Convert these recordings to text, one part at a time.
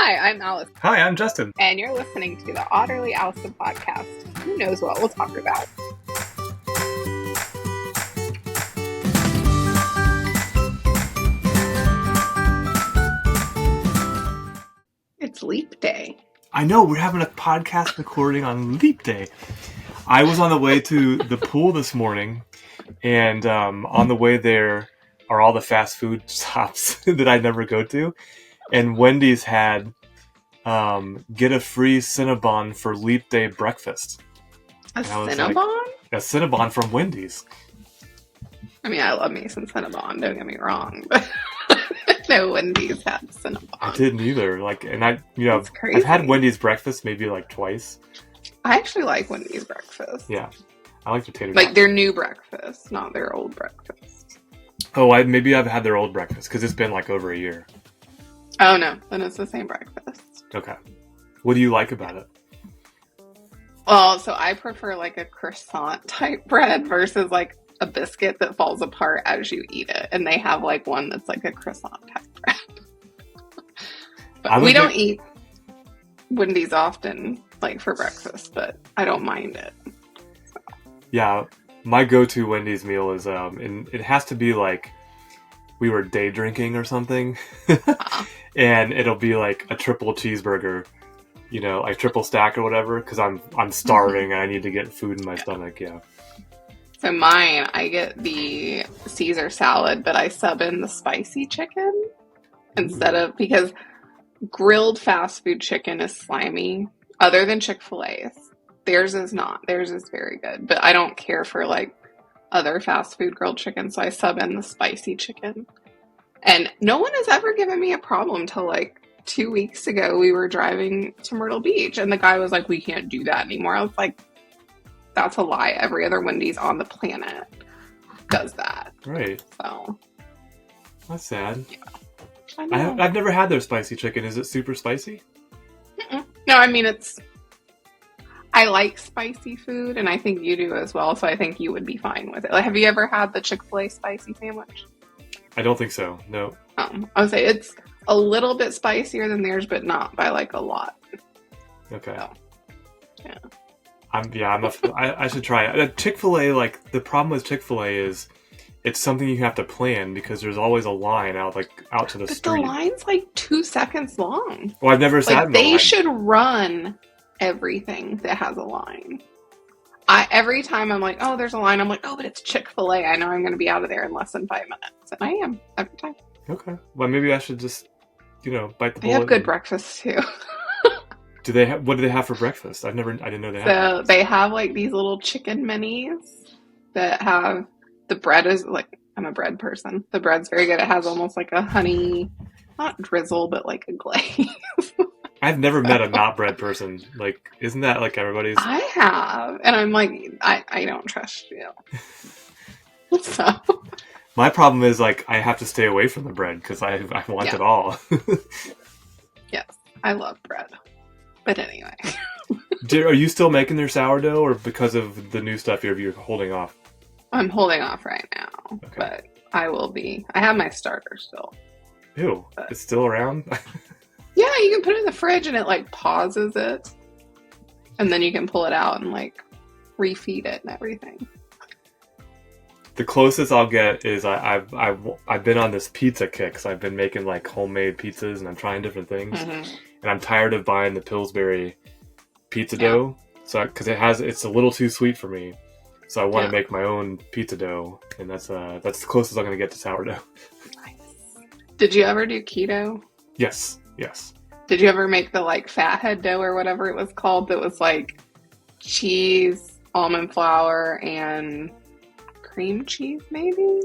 Hi, I'm Alice. Hi, I'm Justin. And you're listening to the Otterly Owlsome podcast. Who knows what we'll talk about? It's Leap Day. I know, we're having a podcast recording on Leap Day. I was on the way to the pool this morning, and on the way there are all the fast food shops that I never go to. And Wendy's had get a free Cinnabon for Leap Day breakfast. A Cinnabon? A Cinnabon from Wendy's. I mean, I love me some Cinnabon, don't get me wrong, but no Wendy's had Cinnabon. I didn't either. I've had Wendy's breakfast maybe like twice. I actually like Wendy's breakfast. Yeah, I like potato. Like their new breakfast, not their old breakfast. Oh, maybe I've had their old breakfast because it's been like over a year. Oh no, then it's the same breakfast. Okay. What do you like about it? Well, so I prefer like a croissant type bread versus like a biscuit that falls apart as you eat it. And they have like one that's like a croissant type bread. But we don't eat Wendy's often like for breakfast, but I don't mind it. So. Yeah, my go-to Wendy's meal is and it has to be like we were day drinking or something. And it'll be like a triple cheeseburger, you know, like triple stack or whatever, because I'm starving and I need to get food in my stomach. Yeah. So mine, I get the Caesar salad, but I sub in the spicy chicken instead of, because grilled fast food chicken is slimy, other than Chick-fil-A's. Theirs is not. Theirs is very good, but I don't care for like other fast food grilled chicken, so I sub in the spicy chicken. And no one has ever given me a problem till like 2 weeks ago. We were driving to Myrtle Beach and the guy was like, we can't do that anymore. I was like, that's a lie. Every other Wendy's on the planet does that. Right. So. That's sad. Yeah. I've never had their spicy chicken. Is it super spicy? Mm-mm. No, I mean, I like spicy food and I think you do as well. So I think you would be fine with it. Like, have you ever had the Chick-fil-A spicy sandwich? I don't think so. No. I would say it's a little bit spicier than theirs, but not by like a lot. Okay. So, yeah. I should try it. Chick-fil-A, like the problem with Chick-fil-A is it's something you have to plan because there's always a line out to the street. But the line's like 2 seconds long. Well, I've never sat in the line. They should run everything that has a line. Every time I'm like, oh, there's a line, I'm like, oh, but it's Chick-fil-A. I know I'm going to be out of there in less than 5 minutes. And I am, every time. Okay. Well, maybe I should just, bite the bullet. They have good breakfast, too. What do they have for breakfast? I didn't know they had. So they have, like, these little chicken minis that have, the bread is, like, I'm a bread person. The bread's very good. It has almost like a honey, not drizzle, but like a glaze. I've never met a not bread person. Like, isn't that like everybody's? I have. And I'm like, I don't trust you. So. My problem is, like, I have to stay away from the bread because I want it all. Yes, I love bread. But anyway. Are you still making their sourdough, or because of the new stuff you're holding off? I'm holding off right now. Okay. But I will be. I have my starter still. Ew. But it's still around? Yeah, you can put it in the fridge and it like pauses it. And then you can pull it out and like refeed it and everything. The closest I'll get is I've been on this pizza kick. So I've been making like homemade pizzas and I'm trying different things. Mm-hmm. And I'm tired of buying the Pillsbury pizza dough. So because it's a little too sweet for me. So I want to make my own pizza dough, and that's the closest I'm going to get to sourdough. Nice. Did you ever do keto? Yes. Did you ever make the like fathead dough or whatever it was called that was like cheese, almond flour, and cream cheese maybe?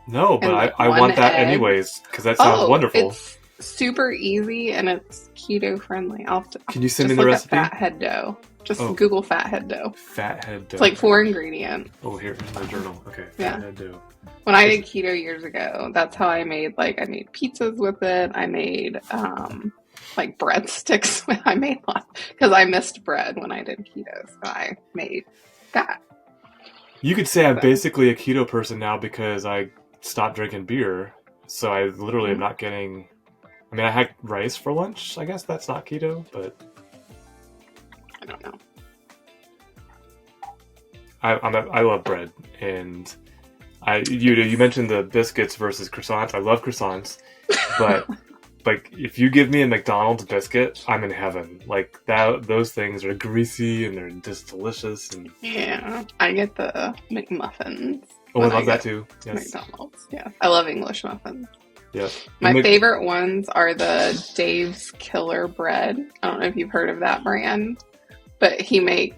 No, but I want that anyways because that sounds wonderful. It's super easy and it's keto friendly. Can you send me the recipe? Fathead dough. Just Google fathead dough. Fathead dough. It's like 4 ingredients. Oh, here's my journal. Okay, fathead dough. When I did keto years ago, that's how I made pizzas with it. I made like breadsticks. I made lots because I missed bread when I did keto, so I made that. You could say I'm basically a keto person now because I stopped drinking beer, so I literally am not getting I mean, I had rice for lunch. I guess that's not keto, but I don't know. I love bread, and you mentioned the biscuits versus croissants. I love croissants, but like if you give me a McDonald's biscuit, I'm in heaven. Like those things are greasy and they're just delicious. And yeah, I get the McMuffins. Oh, I love that too. Yes. McDonald's. Yeah, I love English muffins. Yeah. My favorite ones are the Dave's Killer Bread. I don't know if you've heard of that brand, but I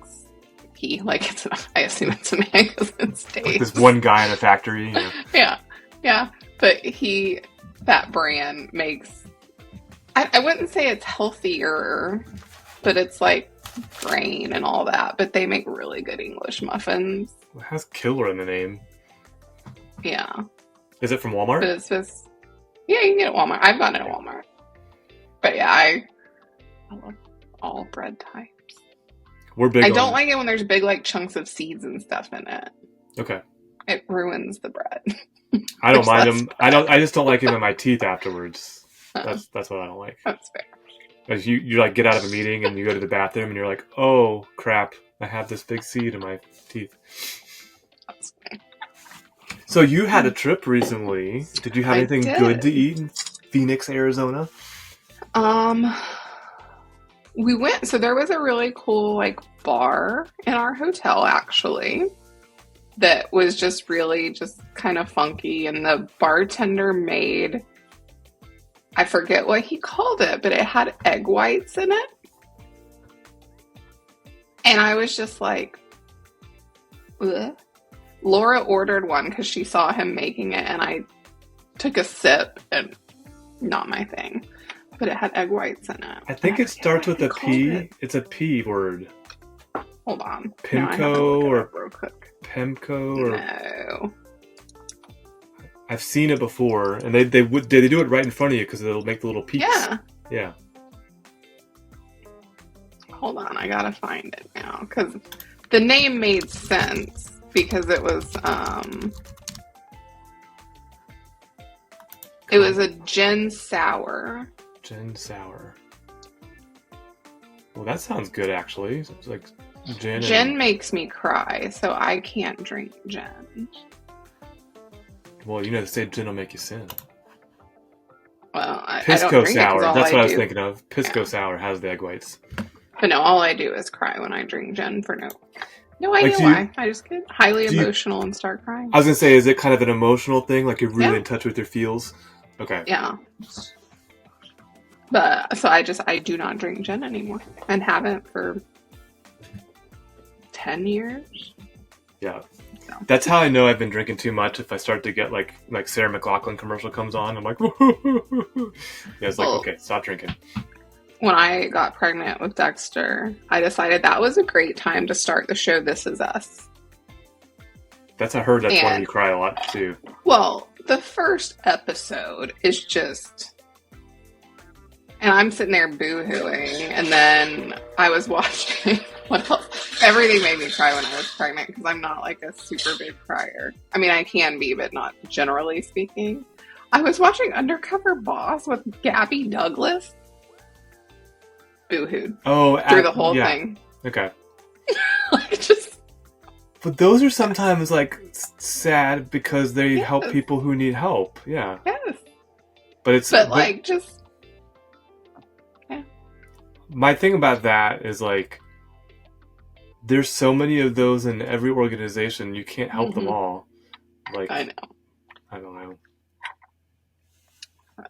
assume it's a man because it's Dave. Like this one guy in a factory. Yeah. But that brand makes, I wouldn't say it's healthier, but it's like grain and all that. But they make really good English muffins. It has killer in the name. Yeah. Is it from Walmart? But it's just, yeah, you can get it at Walmart. I've gotten it at Walmart. But yeah, I love all bread types. We're big. I don't like it when there's big like chunks of seeds and stuff in it. Okay. It ruins the bread. I don't mind them. I just don't like them in my teeth afterwards. That's what I don't like. That's fair. As you like get out of a meeting and you go to the bathroom and you're like, oh crap, I have this big seed in my teeth. That's fair. So you had a trip recently. Did you have anything good to eat in Phoenix, Arizona? We went, so there was a really cool like bar in our hotel actually that was just really just kind of funky, and the bartender made, I forget what he called it, but it had egg whites in it. And I was just like, ugh. Laura ordered one because she saw him making it, and I took a sip, and not my thing. But it had egg whites in it. I think it starts with a P. It's a P word. Hold on. Pimco or real quick. Pemco or No. I've seen it before, and they do it right in front of you because it'll make the little peaks. Yeah. Hold on, I gotta find it now because the name made sense because it was a gin sour. Gin sour. Well, that sounds good actually. It's like gin. Gin makes me cry, so I can't drink gin. Well, they say gin will make you sin. Well, Pisco I don't drink sour. It That's what I was thinking of. Pisco sour has the egg whites. But no, all I do is cry when I drink gin for no idea why. I just get highly emotional and start crying. I was gonna say, is it kind of an emotional thing? Like you're really in touch with your feels? Okay. Yeah. But so I do not drink gin anymore and haven't for 10 years. Yeah. So. That's how I know I've been drinking too much. If I start to get like Sarah McLachlan commercial comes on, I'm like, it's like, okay, stop drinking. When I got pregnant with Dexter, I decided that was a great time to start the show This Is Us. I heard that's why you cry a lot too. Well, the first episode is just... And I'm sitting there boo-hooing, and then I was watching... What else? Everything made me cry when I was pregnant, because I'm not like a super big crier. I mean, I can be, but not generally speaking. I was watching Undercover Boss with Gabby Douglas. Boo-hooed. Through the whole thing. Okay. Just... But those are sometimes like sad because they help people who need help. Yeah. Yes. But just... Yeah. My thing about that is like, there's so many of those in every organization, you can't help them all. Like, I know. I don't know.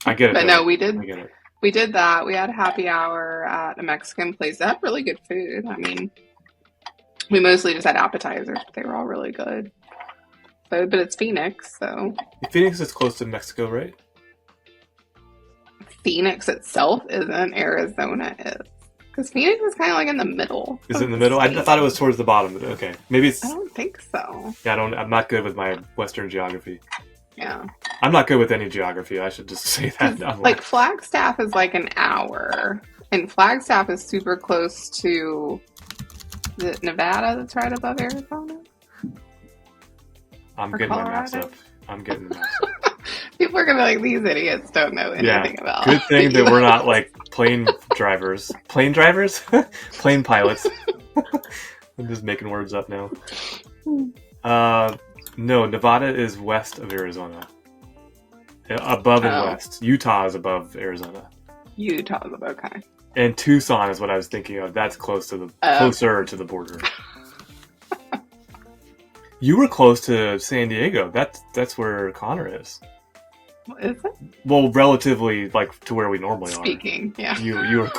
I get it. But no, we did. I get it. We did that. We had happy hour at a Mexican place. They had really good food. I mean, we mostly just had appetizers, but they were all really good. But it's Phoenix, so. Phoenix is close to Mexico, right? Phoenix itself isn't. Arizona is. Because Phoenix is kind of like in the middle. Is it in the middle? I thought it was towards the bottom. But okay, maybe it's. I don't think so. Yeah, I'm not good with my Western geography. Yeah. I'm not good with any geography. I should just say that. Like Flagstaff is like an hour, and Flagstaff is super close to Nevada. That's right above Arizona. I'm getting the maps up. People are gonna be like, these idiots don't know anything about. Good thing that we're not like plane drivers. Plane drivers? Plane pilots. I'm just making words up now. No, Nevada is west of Arizona. Above and west. Utah is above Arizona. Utah's okay. And Tucson is what I was thinking of. That's closer to the border. You were close to San Diego. That's where Connor is. Is it? Well, relatively, like, to where we normally Speaking, yeah. You were...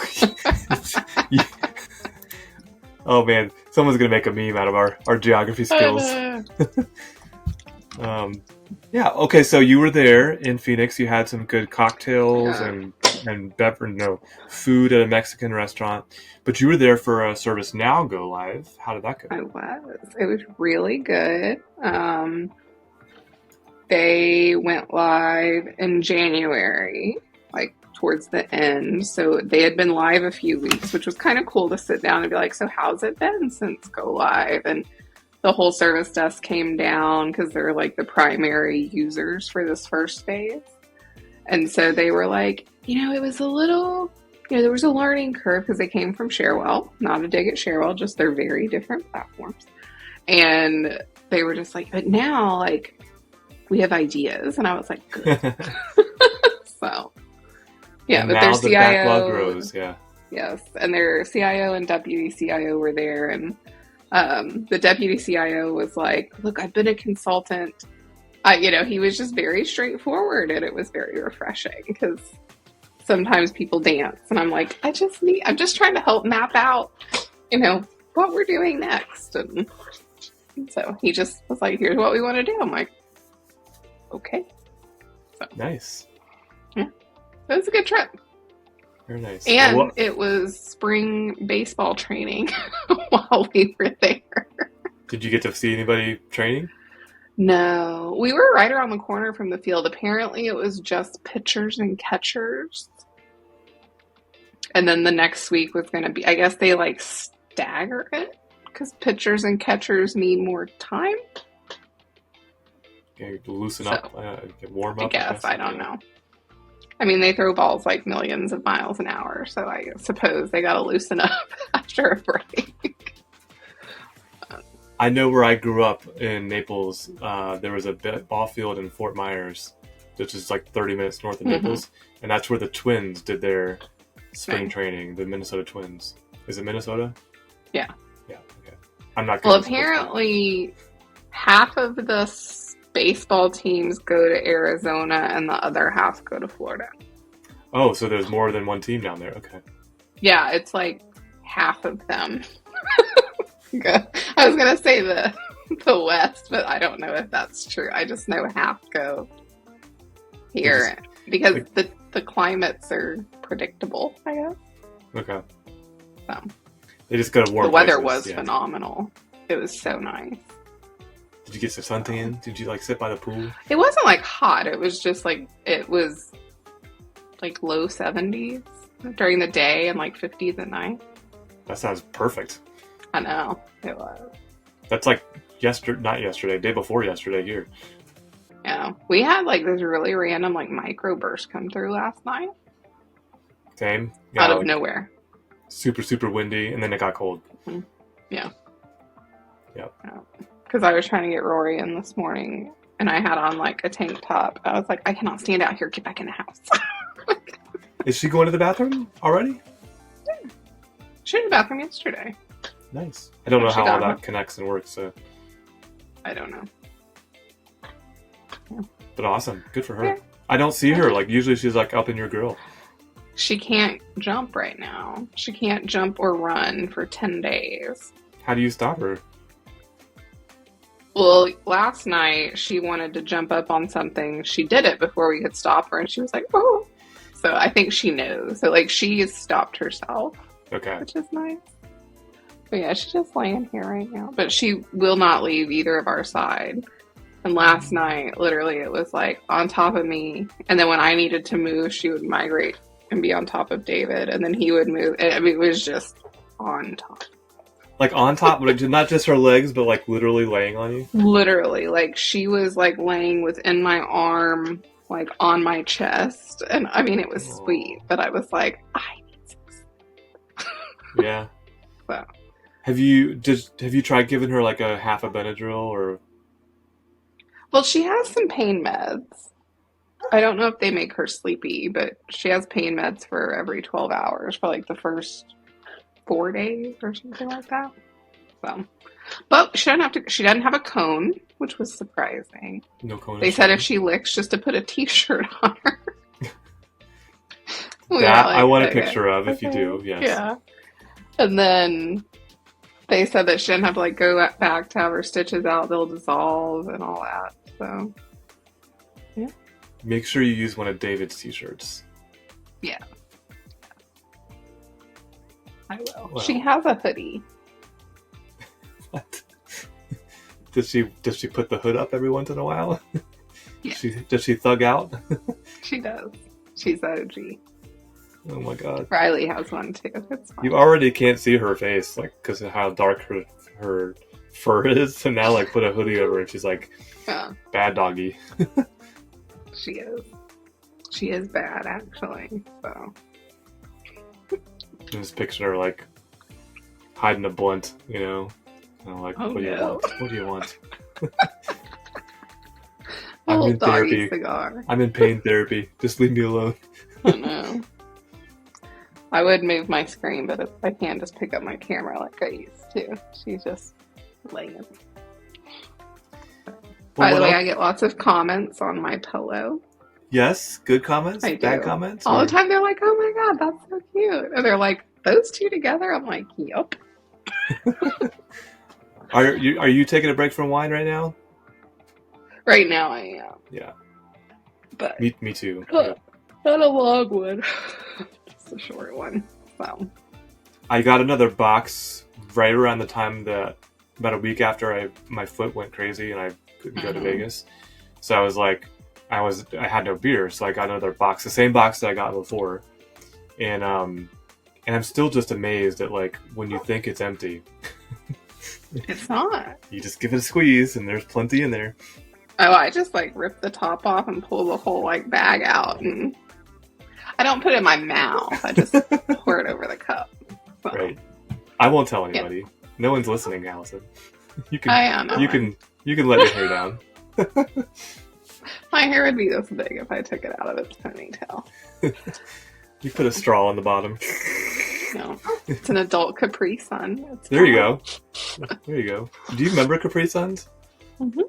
Oh, man. Someone's going to make a meme out of our geography skills. Yeah, okay, so you were there in Phoenix. You had some good cocktails and food at a Mexican restaurant. But you were there for a ServiceNow go live. How did that go? I was. It was really good. They went live in January, like towards the end. So they had been live a few weeks, which was kind of cool to sit down and be like, so how's it been since go live? And the whole service desk came down because they're like the primary users for this first phase. And so they were like, it was a little, there was a learning curve because they came from Sharewell, not a dig at Sharewell, just they're very different platforms. And they were just like, but now, like, we have ideas. And I was like, good. So, yeah, and but now their the CIO backlog grows, yeah. Yes, and their CIO and deputy CIO were there, and the deputy CIO was like, look, I've been a consultant. He was just very straightforward, and it was very refreshing because sometimes people dance, and I'm like, I'm just trying to help map out, what we're doing next. And so he just was like, here's what we want to do. I'm like, okay. So, nice. Yeah, it was a good trip. Very nice. And it was spring baseball training while we were there. Did you get to see anybody training? No. We were right around the corner from the field. Apparently it was just pitchers and catchers. And then the next week was going to be, I guess they like stagger it because pitchers and catchers need more time. Yeah, loosen up, get warm up. I guess. I don't know. I mean, they throw balls like millions of miles an hour, so I suppose they got to loosen up after a break. I know where I grew up in Naples, there was a ball field in Fort Myers, which is like 30 minutes north of Naples, and that's where the Twins did their spring training, the Minnesota Twins. Is it Minnesota? Yeah. Yeah, okay. I'm not Well, apparently half of the baseball teams go to Arizona and the other half go to Florida. Oh, so there's more than one team down there. Okay. Yeah, it's like half of them. I was going to say the West, but I don't know if that's true. I just know half go here because the climates are predictable, I guess. Okay. So, they just go to warm the weather places. was phenomenal. It was so nice. Did you get some suntan? Did you like sit by the pool? It wasn't like hot. It was just like, it was like low 70s during the day and like 50s at night. That sounds perfect. I know. It was. That's like day before yesterday here. Yeah. We had like this really random like microburst come through last night. Same. Yeah, out of nowhere. Super, super windy, and then it got cold. Mm-hmm. Yeah. Yep. Because I was trying to get Rory in this morning, and I had on like a tank top. I was like, I cannot stand out here. Get back in the house. Is she going to the bathroom already? Yeah. She was in the bathroom yesterday. Nice. I don't know how all that connects and works, so. I don't know. Yeah. But awesome. Good for her. Yeah. I don't see her. Like, usually she's like up in your grill. She can't jump right now. She can't jump or run for 10 days. How do you stop her? Well, last night she wanted to jump up on something. She did it before we could stop her, and she was like, oh. So I think she knows. So, like, she has stopped herself. Okay. Which is nice. But yeah, she's just laying here right now. But she will not leave either of our side. And last night, literally, it was like on top of me. And then when I needed to move, she would migrate and be on top of David. And then he would move. I mean, it was just on top. Like on top, but not just her legs, but like literally laying on you? Literally. Like she was like laying within my arm like on my chest. And I mean, it was sweet, but I was like, I need some. Yeah. So. Have you tried giving her like a half a Benadryl or? Well, she has some pain meds. I don't know if they make her sleepy, but she has pain meds for every 12 hours for like the first 4 days or something like that. So, but she doesn't have a cone, which was surprising. No cone. They said if she licks, just to put a t-shirt on her. That I want a picture of if you do, yes. Yeah. And then they said that she didn't have to like go back to have her stitches out. They'll dissolve and all that. So, yeah. Make sure you use one of David's t-shirts. Yeah. I will. Well. She has a hoodie. What? Does she put the hood up every once in a while? Yeah. Does she thug out? She does. She's OG. Oh my god. Riley has one too. It's fine. You already can't see her face, like, because of how dark her fur is. So now, like, put a hoodie over and she's like, bad doggy. She is. She is bad, actually. So. I'm just picturing her, like, hiding a blunt, you know? Like, what do you want? What do you want? I'm in therapy. Cigar. I'm in pain therapy. Just leave me alone. I know. I would move my screen, but I can't just pick up my camera like I used to. She's just laying. By the way, I get lots of comments on my pillow. Yes, good comments, bad comments. All the time they're like, "Oh my god, that's so cute," and they're like, "Those two together." I'm like, "Yep." Are you taking a break from wine right now? Right now, I am. Yeah. But me too. Not a long one. Just a short one. So. I got another box right around the time that about a week after my foot went crazy and I couldn't go to Vegas. So I was like, I had no beer, so I got another box, the same box that I got before, and I'm still just amazed at like when you think it's empty. It's not. You just give it a squeeze, and there's plenty in there. Oh, I just like rip the top off and pull the whole like bag out, and I don't put it in my mouth. I just pour it over the cup. So. Right. I won't tell anybody. Yeah. No one's listening, Allison. You can. I know. You can let your hair down. My hair would be this big if I took it out of its ponytail. You put a straw on the bottom. No, it's an adult Capri Sun. There you go. There you go. Do you remember Capri Suns? Mm-hmm.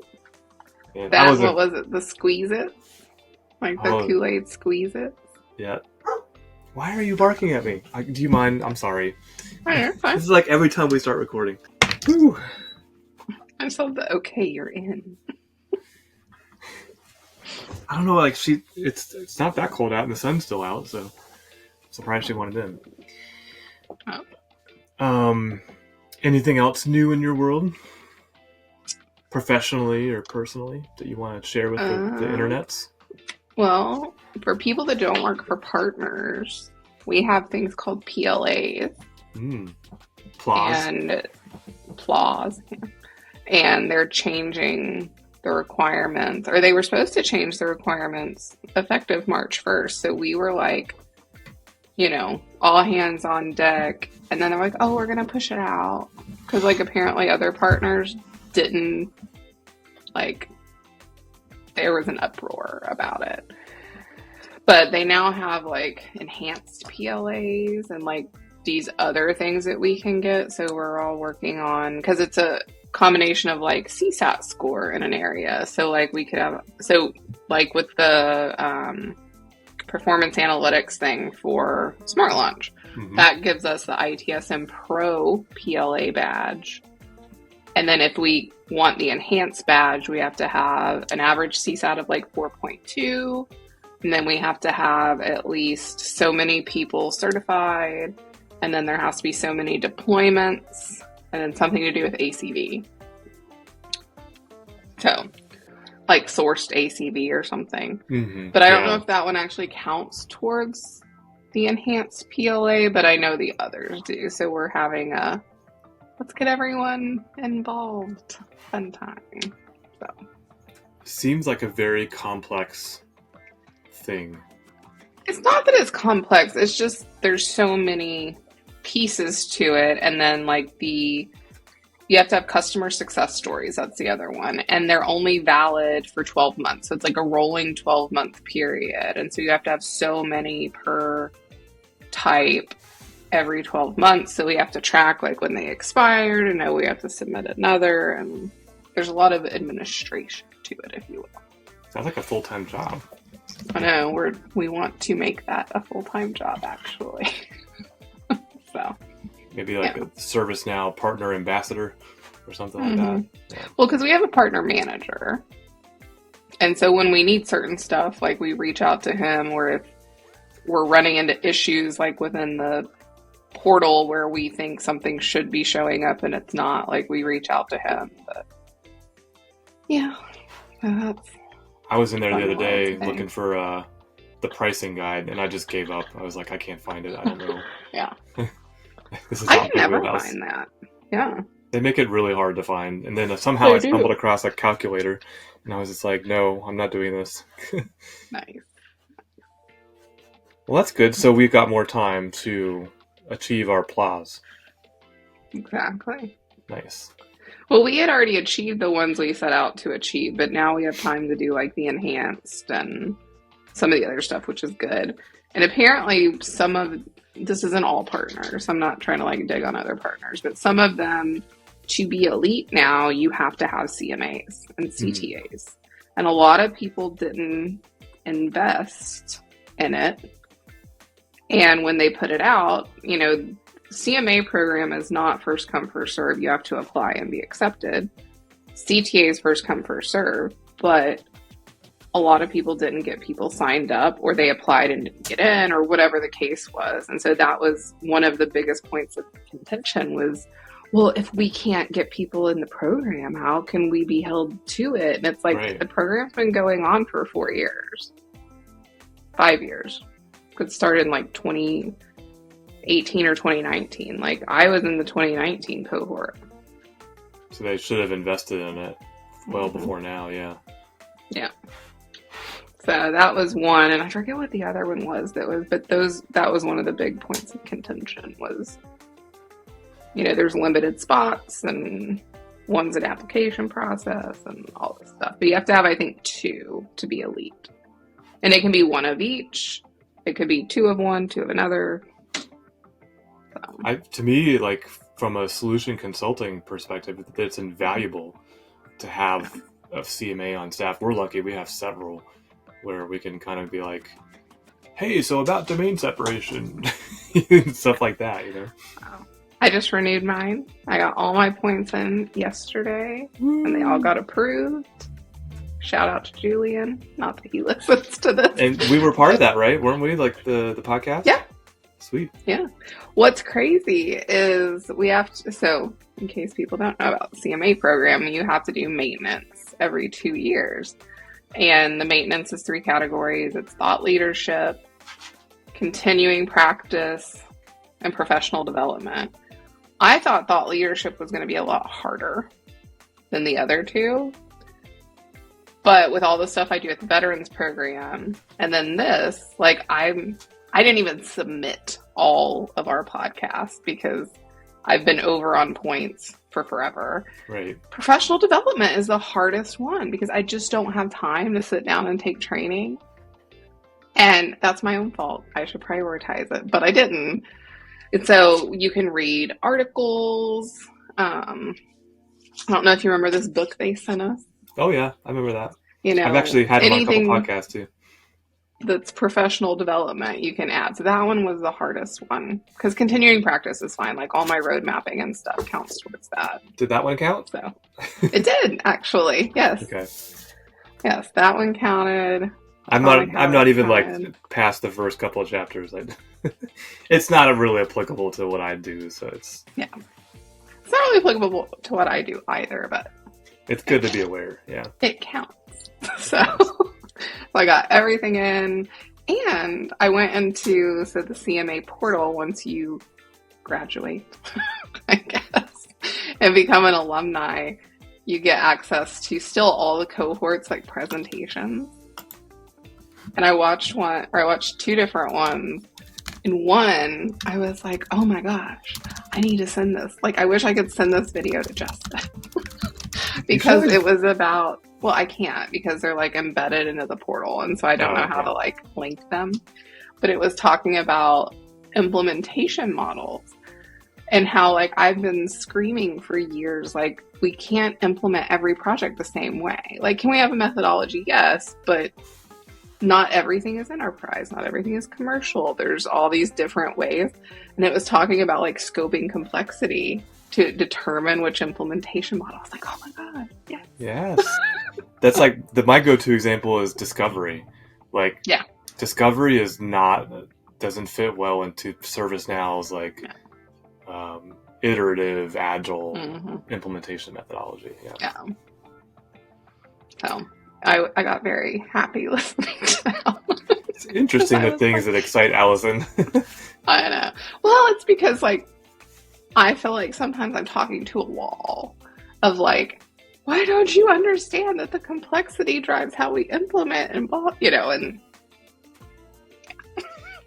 Yeah, what was it? The Squeeze It? Like the Kool-Aid Squeeze It? Yeah. Why are you barking at me? Do you mind? I'm sorry. Right, fine. This is like every time we start recording. Whew. I'm so okay, you're in. I don't know, like it's not that cold out and the sun's still out, so I'm surprised she wanted in. Oh. Anything else new in your world? Professionally or personally that you want to share with the internets? Well, for people that don't work for partners, we have things called PLAs. PLAs. And PLAs. Yeah. And they're changing the requirements, or they were supposed to change the requirements effective March 1st. So we were like, all hands on deck. And then they're like, oh, we're going to push it out. Because, like, apparently other partners didn't, like, there was an uproar about it. But they now have, like, enhanced PLAs and, like, these other things that we can get. So we're all working on, because it's a combination of, like, CSAT score in an area. So, like, we could have, with the performance analytics thing for Smart Launch, that gives us the ITSM Pro PLA badge. And then if we want the enhanced badge, we have to have an average CSAT of like 4.2. And then we have to have at least so many people certified. And then there has to be so many deployments. And then something to do with ACV. So, like sourced ACV or something. But I don't know if that one actually counts towards the enhanced PLA, but I know the others do. So we're having let's get everyone involved fun time. So seems like a very complex thing? It's not that it's complex. It's just there's so many pieces to it. And then like you have to have customer success stories. That's the other one. And they're only valid for 12 months. So it's like a rolling 12-month period. And so you have to have so many per type every 12 months. So we have to track like when they expired and know we have to submit another. And there's a lot of administration to it, if you will. Sounds like a full-time job. I know. We want to make that a full-time job, actually. So maybe like a ServiceNow partner ambassador or something like that. Yeah. Well, because we have a partner manager. And so when we need certain stuff, like we reach out to him, or if we're running into issues like within the portal where we think something should be showing up and it's not, like we reach out to him. But yeah, I was in there the other day looking for the pricing guide, and I just gave up. I was like, I can't find it. I don't know. Yeah. This is I can never find that. Yeah. They make it really hard to find. And then somehow I stumbled across a calculator, and I was just like, no, I'm not doing this. Nice. Well, that's good. So we've got more time to achieve our PLAs. Exactly. Nice. Well, we had already achieved the ones we set out to achieve, but now we have time to do like the enhanced and some of the other stuff, which is good. And apparently this isn't all partners. I'm not trying to like dig on other partners, but some of them, to be elite now, you have to have CMAs and CTAs. And a lot of people didn't invest in it. And when they put it out, CMA program is not first come, first serve. You have to apply and be accepted. CTA is first come, first serve. But a lot of people didn't get people signed up, or they applied and didn't get in, or whatever the case was. And so that was one of the biggest points of contention was, well, if we can't get people in the program, how can we be held to it? And it's like, The program's been going on for 4 years, 5 years. It started in like 2018 or 2019. Like I was in the 2019 cohort. So they should have invested in it well before now, yeah. Yeah. So that was one, and I forget what the other one was that was one of the big points of contention was, there's limited spots and one's an application process and all this stuff. But you have to have, I think, 2 to be elite. And it can be 1 of each. It could be 2 of one, 2 of another. So. To me, like from a solution consulting perspective, it's invaluable to have a CMA on staff. We're lucky we have several where we can kind of be like, hey, so about domain separation, stuff like that, Wow. I just renewed mine. I got all my points in yesterday, and they all got approved. Shout out to Julian. Not that he listens to this. And we were part of that, right? Weren't we? Like the podcast? Yeah. Sweet. Yeah. What's crazy is we have to, so in case people don't know about the CMA program, you have to do maintenance every 2 years. And the maintenance is 3 categories. It's thought leadership, continuing practice, and professional development. I thought leadership was going to be a lot harder than the other 2. But with all the stuff I do at the veterans program, and then this, like I didn't even submit all of our podcasts because I've been over on points for forever. Right. Professional development is the hardest one because I just don't have time to sit down and take training. And that's my own fault. I should prioritize it, but I didn't. And so you can read articles. I don't know if you remember this book they sent us. Oh, yeah. I remember that. I've actually had it on a couple podcasts, too. That's professional development you can add. So that one was the hardest one. Because continuing practice is fine. Like all my road mapping and stuff counts towards that. Did that one count? So it did, actually. Yes. Okay. Yes, that one counted. I'm not even like past the first couple of chapters. It's not really applicable to what I do, so it's... Yeah. It's not really applicable to what I do either, but... It's good to be aware, yeah. It counts. So I got everything in, and I went into the CMA portal once you graduate, I guess, and become an alumni. You get access to still all the cohorts, like presentations. And I watched two different ones. In one, I was like, oh my gosh, I need to send this. Like, I wish I could send this video to Justin. Because it was about, well, I can't because they're like embedded into the portal. And so I don't know how to like link them. But it was talking about implementation models and how like I've been screaming for years, like we can't implement every project the same way. Like, can we have a methodology? Yes, but not everything is enterprise. Not everything is commercial. There's all these different ways. And it was talking about like scoping complexity to determine which implementation model. I was like, oh my God, yes. Yes. That's like my go-to example is discovery. Like, discovery doesn't fit well into ServiceNow's like iterative, agile implementation methodology. Yeah. So I got very happy listening to that. It's interesting the things that excite Allison. I know. Well, it's because like I feel like sometimes I'm talking to a wall of like, why don't you understand that the complexity drives how we implement and and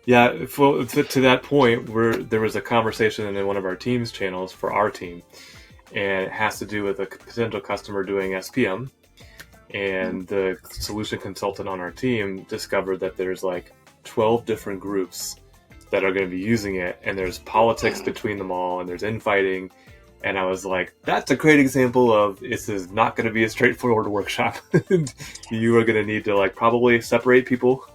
yeah, to that point, there was a conversation in one of our team's channels for our team, and it has to do with a potential customer doing SPM, and the solution consultant on our team discovered that there's like 12 different groups that are going to be using it, and there's politics between them all, and there's infighting, and I was like, that's a great example of this is not going to be a straightforward workshop. You are going to need to like probably separate people.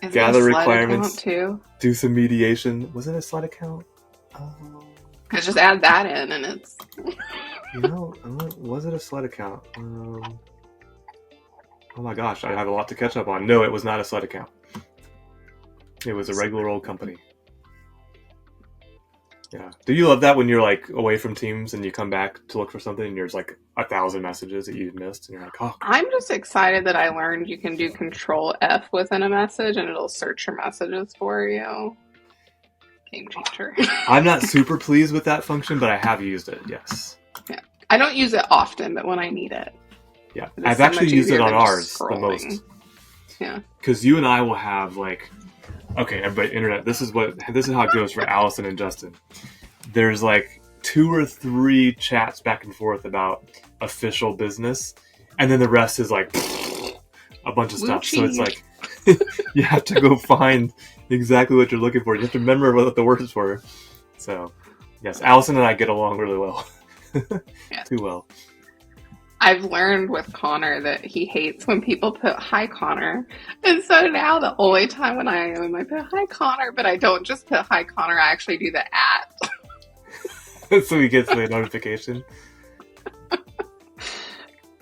Gather requirements, too? Do some mediation. Was it a slide account? Just add that in, and it's. Was it a slide account? Oh my gosh, I have a lot to catch up on. No, it was not a slide account. It was a regular old company. Yeah. Do you love that when you're like away from Teams and you come back to look for something and there's like 1,000 messages that you missed and you're like, oh. I'm just excited that I learned you can do Control F within a message and it'll search your messages for you. Game changer. I'm not super pleased with that function, but I have used it, yes. Yeah. I don't use it often, but when I need it. Yeah. I've actually used it on ours the most. Yeah. Because you and I will have like, okay, everybody, internet, this is how it goes for Allison and Justin. There's like 2 or 3 chats back and forth about official business, and then the rest is like a bunch of stuff. So it's like you have to go find exactly what you're looking for. You have to remember what the words were. So, yes, Allison and I get along really well. Too well. I've learned with Connor that he hates when people put hi Connor. And so now the only time when I am, I put hi Connor, but I don't just put hi Connor, I actually do the @ So he gets the notification.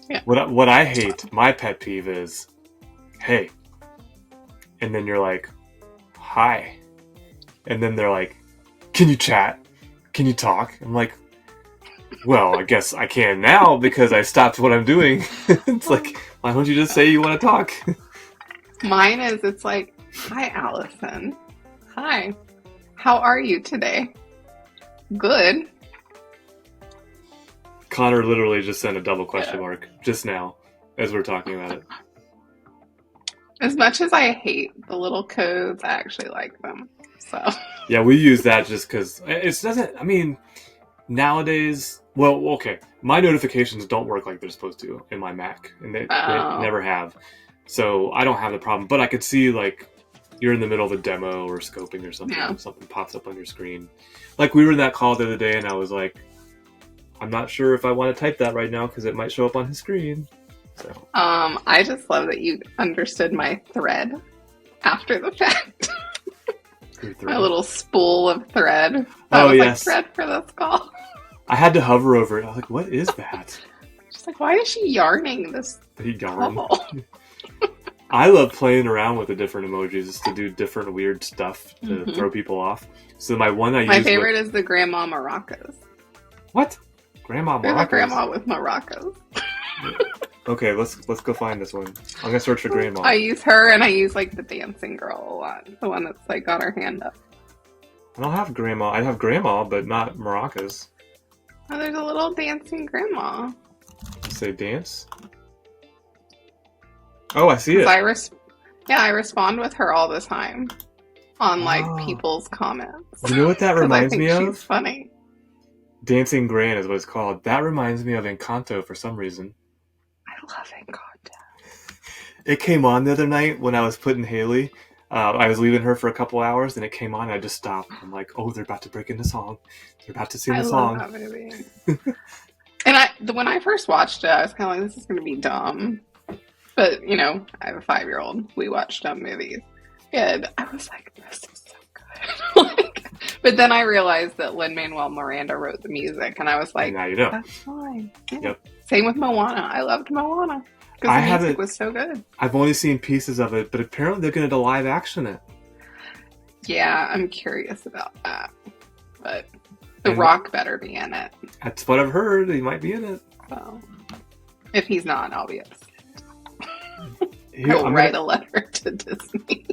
Yeah. What I hate, my pet peeve is, hey. And then you're like, hi. And then they're like, can you chat? Can you talk? I'm like, well, I guess I can now because I stopped what I'm doing. It's like, why don't you just say you want to talk? Mine is, it's like, hi, Allison. Hi. How are you today? Good. Connor literally just sent a double question mark just now as we're talking about it. As much as I hate the little codes, I actually like them. So. Yeah, we use that just because it doesn't, I mean, nowadays, well, okay, my notifications don't work like they're supposed to in my Mac, and they never have. So I don't have the problem, but I could see like you're in the middle of a demo or scoping or something, and something pops up on your screen. Like we were in that call the other day, and I was like, I'm not sure if I want to type that right now because it might show up on his screen. So. I just love that you understood my thread after the fact. My little spool of thread. That was yes. Like thread for this call. I had to hover over it. I was like, what is that? Just like, why is she yarning this call? I love playing around with the different emojis to do different weird stuff to throw people off. So my favorite is the grandma maracas. What? Grandma maracas? There's a grandma with maracas. Okay, let's go find this one. I'm gonna search for grandma. I use her, and I use like the dancing girl a lot. The one that's like got her hand up. I don't have grandma. I have grandma, but not maracas. Oh, there's a little dancing grandma. Say dance. Oh, I see it. Yeah, I respond with her all the time on like people's comments. You know what that reminds me of? She's funny. Dancing Gran is what it's called. That reminds me of Encanto for some reason. I love Encanto. It came on the other night when I was putting Haley. I was leaving her for a couple hours, and it came on. And I just stopped. I'm like, oh, they're about to break into song. They're about to sing the song. I love that movie. And when I first watched it, I was kind of like, this is going to be dumb. But, you know, I have a 5-year-old. We watch dumb movies. And I was like, this is so good. But then I realized that Lin-Manuel Miranda wrote the music. And I was like, now you know. That's fine. Yeah. Yep. Same with Moana. I loved Moana. Because the music was so good. I've only seen pieces of it, but apparently they're going to live action it. Yeah, I'm curious about that. But The Rock better be in it. That's what I've heard. He might be in it. So, if he's not, I'll be upset. He'll write a letter to Disney.